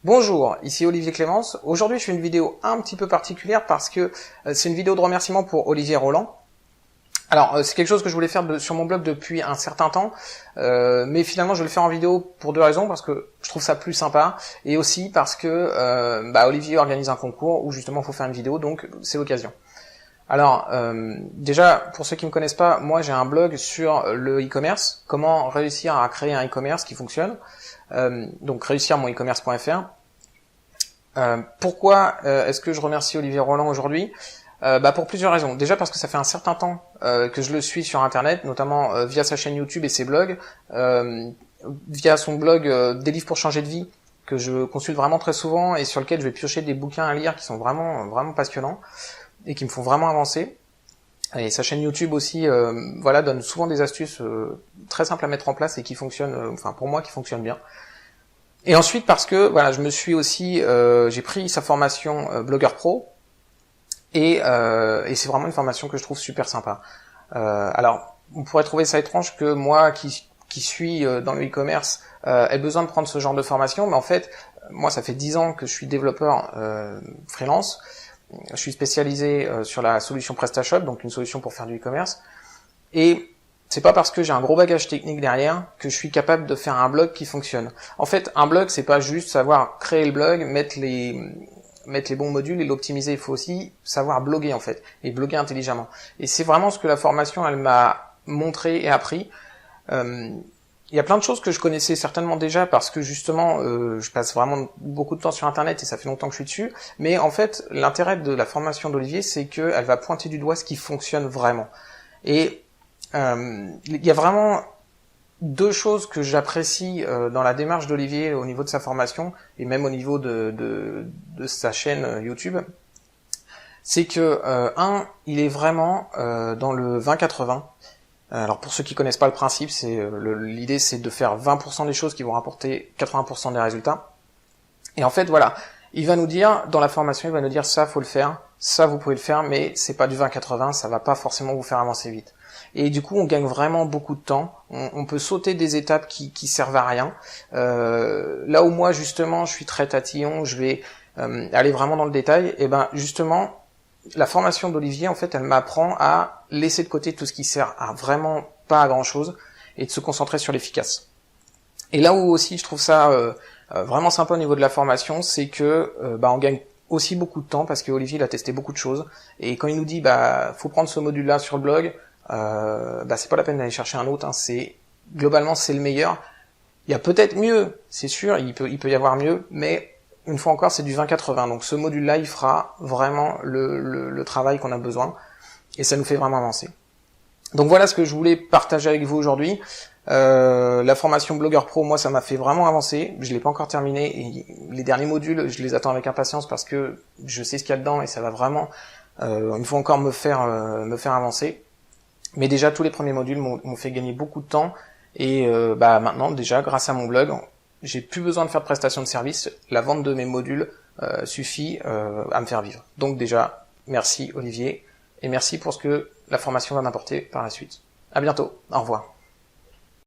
Bonjour, ici Olivier Clémence. Aujourd'hui je fais une vidéo un petit peu particulière parce que c'est une vidéo de remerciement pour Olivier Roland. Alors c'est quelque chose que je voulais faire sur mon blog depuis un certain temps, mais finalement je vais le faire en vidéo pour deux raisons, parce que je trouve ça plus sympa, et aussi parce que Olivier organise un concours où justement il faut faire une vidéo, donc c'est l'occasion. Alors déjà, pour ceux qui me connaissent pas, moi j'ai un blog sur le e-commerce, comment réussir à créer un e-commerce qui fonctionne, donc réussir-mon-e-commerce.fr. Pourquoi est-ce que je remercie Olivier Roland aujourd'hui ? Pour plusieurs raisons. Déjà parce que ça fait un certain temps que je le suis sur internet, notamment via sa chaîne YouTube et ses blogs, via son blog Des livres pour changer de vie, que je consulte vraiment très souvent et sur lequel je vais piocher des bouquins à lire qui sont vraiment passionnants et qui me font vraiment avancer. Et sa chaîne YouTube aussi donne souvent des astuces très simples à mettre en place et qui fonctionnent, pour moi qui fonctionnent bien. Et ensuite parce que je me suis aussi j'ai pris sa formation Blogueur Pro et c'est vraiment une formation que je trouve super sympa. Alors on pourrait trouver ça étrange que moi qui suis dans le e-commerce ait besoin de prendre ce genre de formation, mais en fait moi ça fait 10 ans que je suis développeur freelance. Je suis spécialisé sur la solution PrestaShop, donc une solution pour faire du e-commerce, et c'est pas parce que j'ai un gros bagage technique derrière que je suis capable de faire un blog qui fonctionne. En fait, un blog, c'est pas juste savoir créer le blog, mettre les bons modules et l'optimiser. Il faut aussi savoir bloguer, en fait, et bloguer intelligemment. Et c'est vraiment ce que la formation, elle m'a montré et appris. Il y a plein de choses que je connaissais certainement déjà parce que justement, je passe vraiment beaucoup de temps sur Internet et ça fait longtemps que je suis dessus. Mais en fait, l'intérêt de la formation d'Olivier, c'est qu'elle va pointer du doigt ce qui fonctionne vraiment. Et il y a vraiment deux choses que j'apprécie dans la démarche d'Olivier au niveau de sa formation et même au niveau de sa chaîne YouTube. C'est que il est vraiment dans le 20-80. Alors pour ceux qui connaissent pas le principe, l'idée c'est de faire 20% des choses qui vont rapporter 80% des résultats. Et en fait il va nous dire dans la formation, il va nous dire ça faut le faire, ça vous pouvez le faire, mais c'est pas du 20-80, ça va pas forcément vous faire avancer vite. Et du coup on gagne vraiment beaucoup de temps, on peut sauter des étapes qui servent à rien. Là où moi justement je suis très tatillon, je vais aller vraiment dans le détail, et justement la formation d'Olivier, en fait, elle m'apprend à laisser de côté tout ce qui sert à vraiment pas à grand chose et de se concentrer sur l'efficace. Et là où aussi je trouve ça vraiment sympa au niveau de la formation, c'est que on gagne aussi beaucoup de temps parce que Olivier il a testé beaucoup de choses et quand il nous dit faut prendre ce module là sur le blog, c'est pas la peine d'aller chercher un autre, hein, globalement c'est le meilleur. Il y a peut-être mieux, c'est sûr, il peut y avoir mieux, mais une fois encore, c'est du 20-80. Donc ce module-là, il fera vraiment le travail qu'on a besoin. Et ça nous fait vraiment avancer. Donc voilà ce que je voulais partager avec vous aujourd'hui. La formation Blogueur Pro, moi, ça m'a fait vraiment avancer. Je l'ai pas encore terminé. Et les derniers modules, je les attends avec impatience parce que je sais ce qu'il y a dedans et ça va vraiment, une fois encore, me faire avancer. Mais déjà, tous les premiers modules m'ont fait gagner beaucoup de temps. Et maintenant, déjà, grâce à mon blog, j'ai plus besoin de faire de prestation de service, la vente de mes modules suffit à me faire vivre. Donc déjà, merci Olivier, et merci pour ce que la formation va m'apporter par la suite. À bientôt, au revoir.